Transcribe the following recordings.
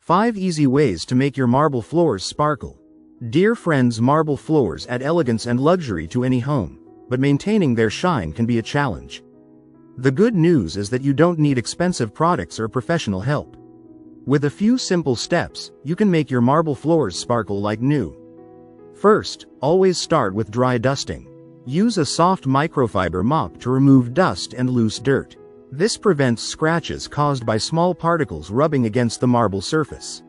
5 easy ways to make your marble floors sparkle. Dear friends, marble floors add elegance and luxury to any home, but maintaining their shine can be a challenge. The good news is that you don't need expensive products or professional help. With a few simple steps, you can make your marble floors sparkle like new. First, always start with dry dusting. Use a soft microfiber mop to remove dust and loose dirt. This prevents scratches caused by small particles rubbing against the marble surface.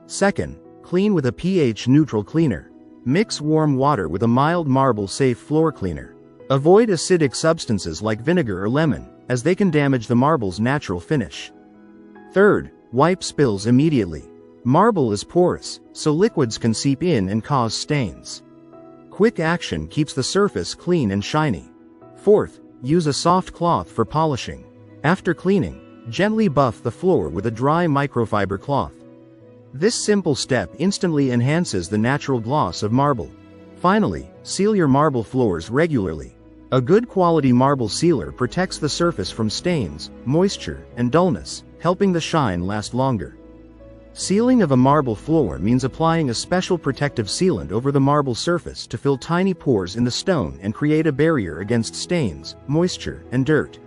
Second, clean with a pH-neutral cleaner. Mix warm water with a mild marble-safe floor cleaner. Avoid acidic substances like vinegar or lemon, as they can damage the marble's natural finish. Third, wipe spills immediately. Marble is porous, so liquids can seep in and cause stains. Quick action keeps the surface clean and shiny. Fourth, use a soft cloth for polishing. After cleaning, gently buff the floor with a dry microfiber cloth. This simple step instantly enhances the natural gloss of marble. Finally, seal your marble floors regularly. A good quality marble sealer protects the surface from stains, moisture, and dullness, helping the shine last longer. Sealing of a marble floor means applying a special protective sealant over the marble surface to fill tiny pores in the stone and create a barrier against stains, moisture, and dirt.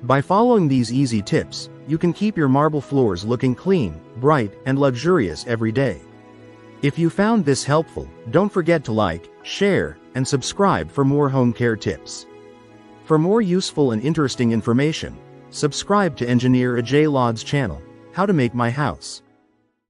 By following these easy tips, you can keep your marble floors looking clean, bright, and luxurious every day. If you found this helpful, don't forget to like, share, and subscribe for more home care tips. For more useful and interesting information, subscribe to Engineer Ajay Lod's channel, How to Make My House.